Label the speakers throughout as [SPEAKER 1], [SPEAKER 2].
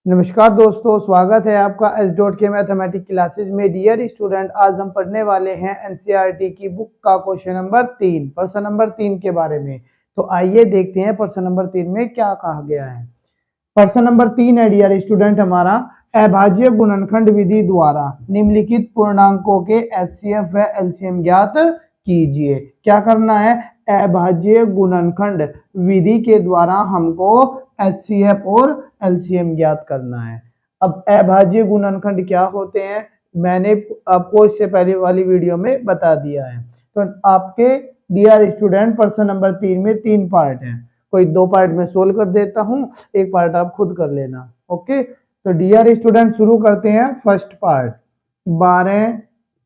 [SPEAKER 1] नमस्कार दोस्तों, स्वागत है आपका एस डॉट के मैथमेटिक्स क्लासेस में। डियर स्टूडेंट, आज हम पढ़ने वाले हैं एनसीईआरटी की बुक का क्वेश्चन नंबर 3, प्रश्न नंबर 3 के बारे में। तो आइए देखते हैं प्रश्न नंबर 3 में क्या कहा गया है। प्रश्न नंबर 3 है डियर स्टूडेंट हमारा, अभाज्य गुणनखंड विधि द्वारा निम्नलिखित पूर्णांकों के एचसीएफ व एलसीएम ज्ञात कीजिए। क्या करना है? अभाज्य गुणनखंड विधि के द्वारा हमको एचसीएफ और एलसीएम ज्ञात करना है। अब अभाज्य गुणनखंड क्या होते हैं मैंने आपको इससे पहले वाली वीडियो में बता दिया है। तो आपके डियर स्टूडेंट प्रश्न नंबर 3 में 3 पार्ट हैं, कोई 2 पार्ट में सोल्व कर देता हूं, एक पार्ट आप खुद कर लेना। ओके, तो डियर स्टूडेंट शुरू करते हैं फर्स्ट पार्ट। 12,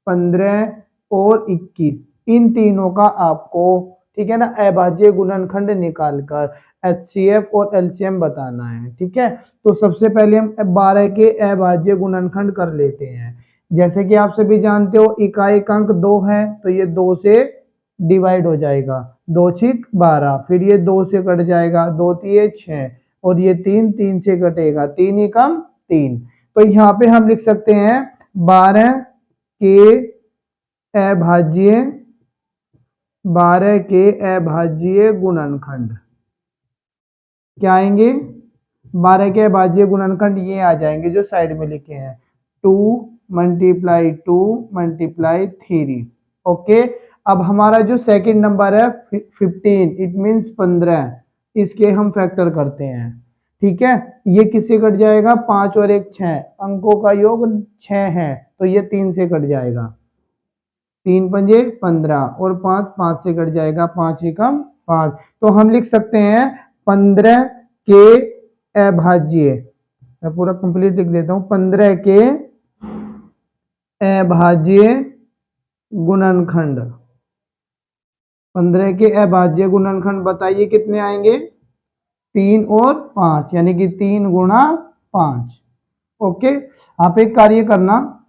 [SPEAKER 1] 15 और 21 इन तीनों का आपको, ठीक है ना, अभाज्य गुणनखंड निकालकर एचसीएफ और एलसीएम बताना है। ठीक है, तो सबसे पहले हम 12 के अभाज्य गुणनखंड कर लेते हैं। जैसे कि आप सभी जानते हो इकाई अंक 2 है, तो ये 2 से डिवाइड हो जाएगा, 2 छिक 12, फिर ये 2 से कट जाएगा, 2 तिये 6 और ये 3 से कटेगा, 3 एकम 3। तो यहाँ पे हम लिख सकते हैं 12 के अभाज्य गुणनखंड क्या आएंगे? 12 के अभाज्य गुणनखंड ये आ जाएंगे जो साइड में लिखे हैं, 2 × 2 × 3। ओके, अब हमारा जो सेकंड नंबर है 15, इट मीन्स 15, इसके हम फैक्टर करते हैं। ठीक है, ये किससे कट जाएगा? 5 और 1 6, अंकों का योग 6 है, तो ये 3 से कट जाएगा, 3 पंजे 15 और 5 से कट जाएगा, 5 एकम 5। तो हम लिख सकते हैं 15 के अभाज्य, मैं पूरा कंप्लीट लिख देता हूं, 15 के अभाज्य गुणनखंड। 15 के अभाज्य गुणनखंड बताइए कितने आएंगे? 3 और 5, यानी कि 3 × 5। ओके, आप एक कार्य करना,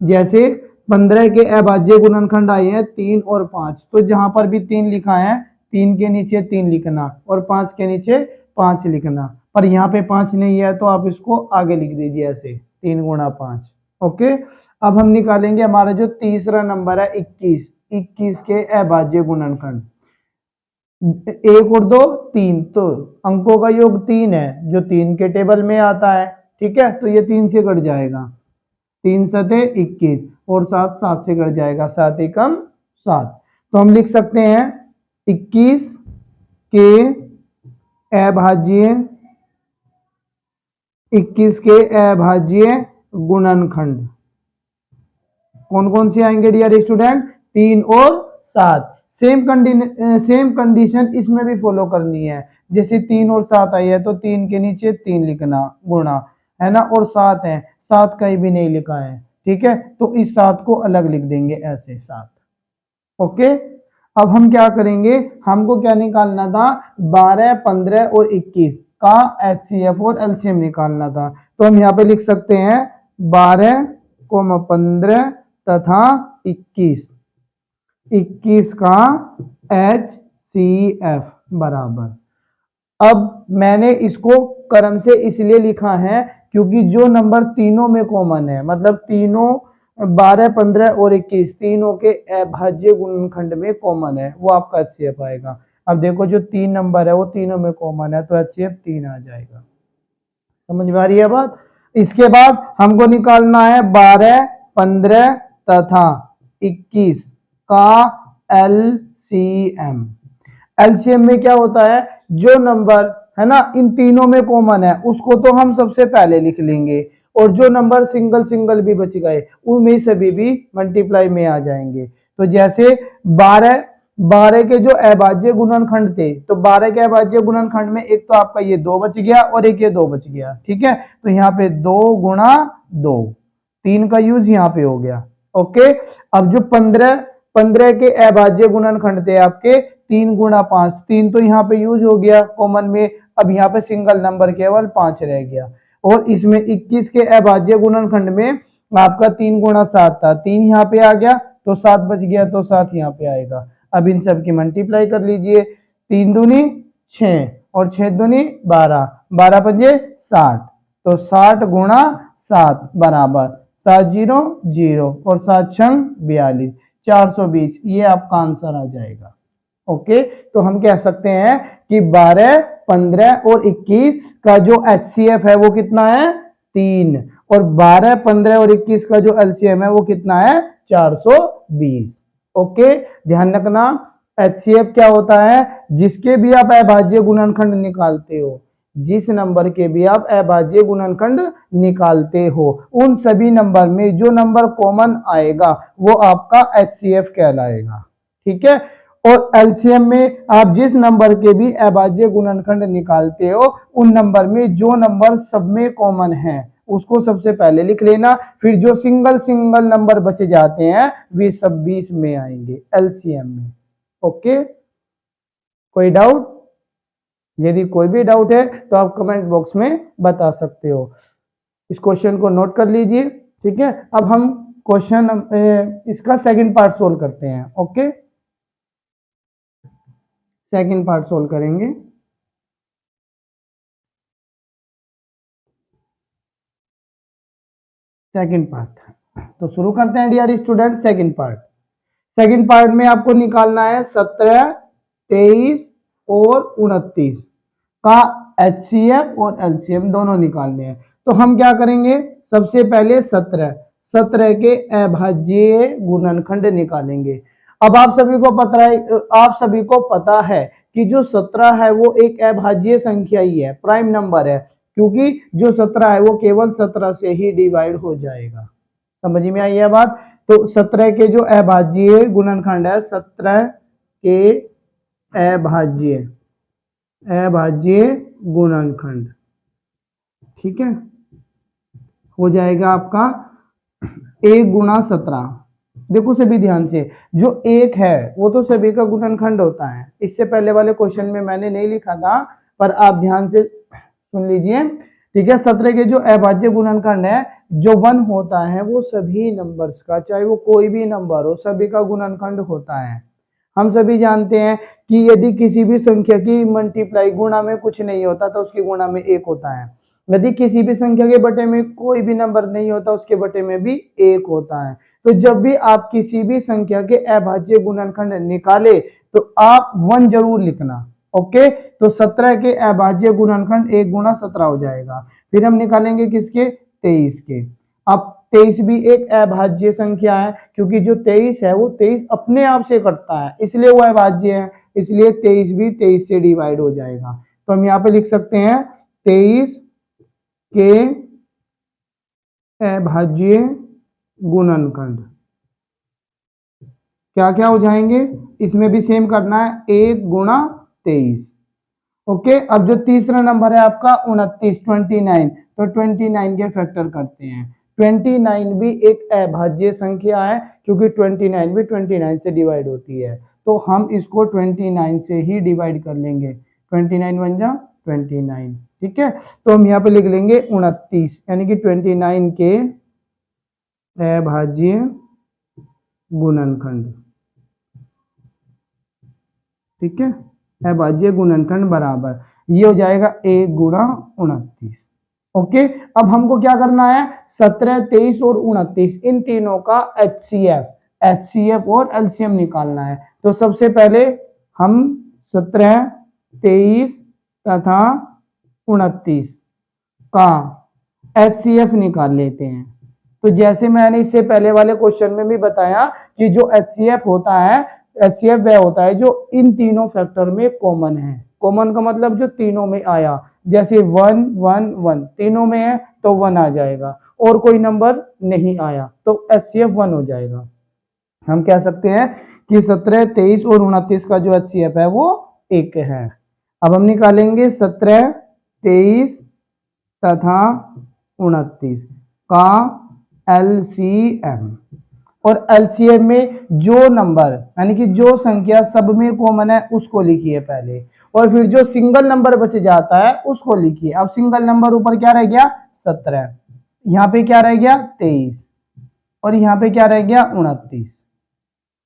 [SPEAKER 1] जैसे 15 के अभाज्य गुणनखंड आए हैं 3 और 5, तो जहां पर भी 3 लिखा है 3 के नीचे 3 लिखना और 5 के नीचे 5 लिखना, पर यहाँ पे 5 नहीं है तो आप इसको आगे लिख दीजिए ऐसे, 3 × 5। ओके, अब हम निकालेंगे हमारा जो तीसरा नंबर है 21 के अभाज्य गुणनखंड। 1 और 2 3, तो अंकों का योग 3 है जो 3 के टेबल में आता है। ठीक है, तो ये 3 से कट जाएगा, 3 सते 21 और 7 से कट जाएगा, 7 एकम 7। तो हम लिख सकते हैं 21 के अभाज्य गुणनखंड कौन कौन से आएंगे डियर स्टूडेंट? 3 और 7। सेम कंडीशन इसमें भी फॉलो करनी है, जैसे 3 और 7 आई है तो 3 के नीचे 3 लिखना, गुणा, है ना, और 7 है, 7 कहीं भी नहीं लिखा है। ठीक है, तो इस 7 को अलग लिख देंगे ऐसे 7। ओके, अब हम क्या करेंगे, हमको क्या निकालना था? 12, 15 और 21 का एचसीएफ और एलसीएम निकालना था। तो हम यहाँ पे लिख सकते हैं 12, 15 तथा 21 का एचसीएफ बराबर। अब मैंने इसको क्रम से इसलिए लिखा है क्योंकि जो नंबर तीनों में कॉमन है, मतलब तीनों 12, 15 और 21 तीनों के अभाज्य गुणनखंड में कॉमन है, वो आपका एचसीएफ आएगा। अब देखो जो 3 नंबर है वो तीनों में कॉमन है, तो एचसीएफ 3 आ जाएगा। समझ में आ रही है बात? इसके बाद हमको निकालना है 12, 15 तथा 21 का एलसीएम। एलसीएम में क्या होता है, जो नंबर है ना इन तीनों में कॉमन है उसको तो हम सबसे पहले लिख लेंगे, और जो नंबर सिंगल भी बच गए उनमें सभी भी मल्टीप्लाई में आ जाएंगे। तो जैसे 12 के जो अभाज्य गुणनखंड थे, तो 12 के अभाज्य गुणनखंड में एक तो आपका ये 2 बच गया और एक ये 2 बच गया। ठीक है, तो यहाँ पे 2 × 2, 3 का यूज यहाँ पे हो गया। ओके, अब जो 15 के अभाज्य गुणनखंड थे आपके 3 × 5, 3 तो यहाँ पे यूज हो गया कॉमन में, अब यहाँ पे सिंगल नंबर केवल 5 रह गया। और इसमें 21 के अभाज्य गुणनखंड में आपका 3 × 7 था, 3 यहाँ पे आ गया तो 7 बच गया, तो 7 यहाँ पे आएगा। अब इन सब की मल्टीप्लाई कर लीजिए, 3 दूनी 6 और 6 दूनी 12, 12 पंजे 60, तो 60 गुणा 7 बराबर 7 0 0 और 7 छंग 42, 420, ये आपका आंसर आ जाएगा। ओके, तो हम कह सकते हैं कि 12, 15 और 21 का जो HCF है वो कितना है 3, और 12, 15 और 21 का जो LCM है वो कितना है 420। ओके, ध्यान रखना HCF क्या होता है, जिसके भी आप अभाज्य गुणनखंड निकालते हो, जिस नंबर के भी आप अभाज्य गुणनखंड निकालते हो, उन सभी नंबर में जो नंबर कॉमन आएगा वो आपका HCF कहलाएगा। ठीक है, और एलसीएम में आप जिस नंबर के भी अभाज्य गुणनखंड निकालते हो, उन नंबर में जो नंबर सब में कॉमन है उसको सबसे पहले लिख लेना, फिर जो सिंगल सिंगल नंबर बचे जाते हैं वे सब 20 में आएंगे एलसीएम में। ओके, कोई डाउट? यदि कोई भी डाउट है तो आप कमेंट बॉक्स में बता सकते हो। इस क्वेश्चन को नोट कर लीजिए। ठीक है, अब हम क्वेश्चन इसका सेकंड पार्ट सोल्व करते हैं। ओके, सेकंड पार्ट सोल्व करेंगे। सेकंड पार्ट तो शुरू करते हैं डियर स्टूडेंट। सेकंड पार्ट में आपको निकालना है 17, 23 और 29 का HCF और LCM दोनों निकालने हैं। तो हम क्या करेंगे, सबसे पहले 17 के अभाज्य गुणनखंड निकालेंगे। अब आप सभी को पता है कि जो 17 है वो एक अभाज्य संख्या ही है, प्राइम नंबर है, क्योंकि जो 17 है वो केवल 17 से ही डिवाइड हो जाएगा। समझ में आई है बात? तो 17 के जो अभाज्य गुणनखंड है, 17 के अभाज्य गुणनखंड, ठीक है, हो जाएगा आपका 1 गुणा 17। देखो सभी ध्यान से, जो 1 है वो तो सभी का गुणनखंड होता है। इससे पहले वाले क्वेश्चन में मैंने नहीं लिखा था, पर आप ध्यान से सुन लीजिए। ठीक है, 17 के जो अभाज्य गुणनखंड है, जो 1 होता है वो सभी नंबर्स का, चाहे वो कोई भी नंबर हो, सभी का गुणनखंड होता है। हम सभी जानते हैं कि यदि किसी भी संख्या की मल्टीप्लाई गुणा में कुछ नहीं होता तो उसकी गुणा में 1 होता है। यदि किसी भी संख्या के बटे में कोई भी नंबर नहीं होता उसके बटे में भी 1 होता है। तो जब भी आप किसी भी संख्या के अभाज्य गुणनखंड निकाले तो आप 1 जरूर लिखना। ओके, तो 17 के अभाज्य गुणनखंड 1 गुणा 17 हो जाएगा। फिर हम निकालेंगे किसके, 23 के। अब 23 भी एक अभाज्य संख्या है, क्योंकि जो 23 है वो 23 अपने आप से कटता है, इसलिए वो अभाज्य है, इसलिए 23 भी 23 से डिवाइड हो जाएगा। तो हम यहाँ पे लिख सकते हैं 23 के अभाज्य गुणनखंड क्या क्या हो जाएंगे, इसमें भी सेम करना है, 1 गुणा 23। ओके, अब जो तीसरा नंबर है आपका 29, 29, तो 29 के फैक्टर करते हैं। 29 भी एक अभाज्य संख्या है, क्योंकि 29 भी 29 से डिवाइड होती है, तो हम इसको 29 से ही डिवाइड कर लेंगे। 29 बन जा 29। ठीक है, तो हम यहाँ पे लिख लेंगे 29, यानी कि 29 के अभाज्य गुणनखंड। ठीक है, अभाज्य गुणनखंड बराबर ये हो जाएगा 1 गुणा 29। ओके, अब हमको क्या करना है, 17, 23 और 29 इन तीनों का HCF और LCM निकालना है। तो सबसे पहले हम 17, 23 तथा 29 का HCF निकाल लेते हैं। तो जैसे मैंने इससे पहले वाले क्वेश्चन में भी बताया कि जो HCF होता है, HCF वह होता है जो इन तीनों फैक्टर में कॉमन है। कॉमन का मतलब जो तीनों में आया, जैसे 1 1 1 तीनों में है तो 1 आ जाएगा, और कोई नंबर नहीं आया तो HCF 1 हो जाएगा। हम कह सकते हैं कि 17, 23 और 29 का जो HCF है वो 1 है। अब हम निकालेंगे 17, 23 तथा 29 का LCM, और LCM में जो नंबर यानी कि जो संख्या सब में कॉमन है उसको लिखिए पहले, और फिर जो सिंगल नंबर बच जाता है उसको लिखिए। अब सिंगल नंबर ऊपर क्या रह गया 17, यहाँ पे क्या रह गया 23, और यहाँ पे क्या रह गया 29।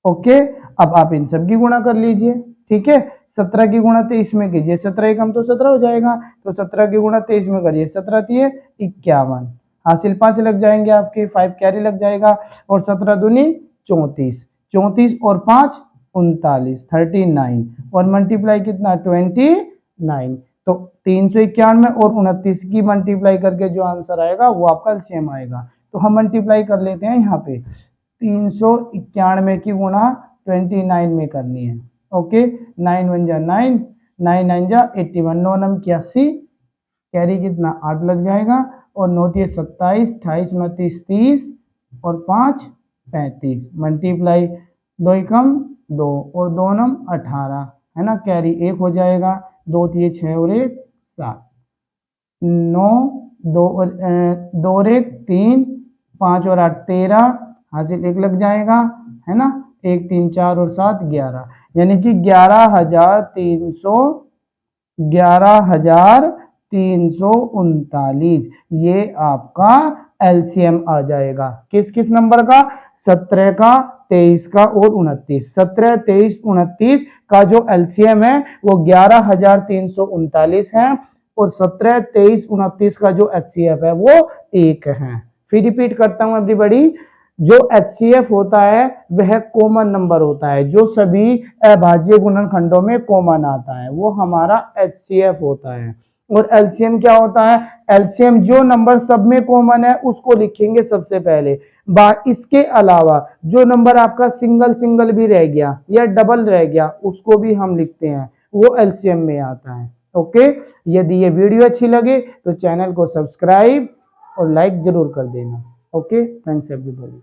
[SPEAKER 1] ओके, अब आप इन सब की गुणा कर लीजिए। ठीक है, 17 की गुणा 23 में कीजिए, 17 एकम तो 17 हो जाएगा, तो 17 की गुणा 23 में करिए, 17 तिये 51, हासिल 5 लग जाएंगे आपके, 5 कैरी लग जाएगा, और 17 दूनी 34, 34 और 5 39, 39, और मल्टीप्लाई कितना 29, तो 391 और 29 की मल्टीप्लाई करके जो आंसर आएगा वो आपका एलसीएम आएगा। तो हम मल्टीप्लाई कर लेते हैं यहाँ पे, 391 की गुणा 29 में करनी है। ओके, 9 1 जा 9, 9 9 जा 81, 9 9 81, कैरी कितना 8 लग जाएगा, और 9 3 27, 28 29 30, और 5 35, मल्टीप्लाई 2 एकम 2 और 2 नम 18, है ना, कैरी 1 हो जाएगा, 2 3 6 और 1 7, 9 2 और 1 3, 5 और 8 13, हासिल 1 लग जाएगा, है ना, 1 3 4 और 7 11, यानी कि 11,339, ये आपका एलसीएम आ जाएगा। किस किस नंबर का? 17 का, 23 का और 29। 17 23 29 का जो एलसीएम है वो 11,339 है, और 17 23 29 का जो एचसीएफ है वो 1 है। फिर रिपीट करता हूं एवरीबॉडी, जो एचसीएफ होता है वह कॉमन नंबर होता है, जो सभी अभाज्य गुणनखंडों में कॉमन आता है वो हमारा एचसीएफ होता है। और एलसीएम क्या होता है? एलसीएम जो नंबर सब में कॉमन है उसको लिखेंगे सबसे पहले, इसके अलावा जो नंबर आपका सिंगल सिंगल भी रह गया या डबल रह गया उसको भी हम लिखते हैं, वो एलसीएम में आता है। ओके, यदि ये वीडियो अच्छी लगे तो चैनल को सब्सक्राइब और लाइक जरूर कर देना। Okay, thanks everybody.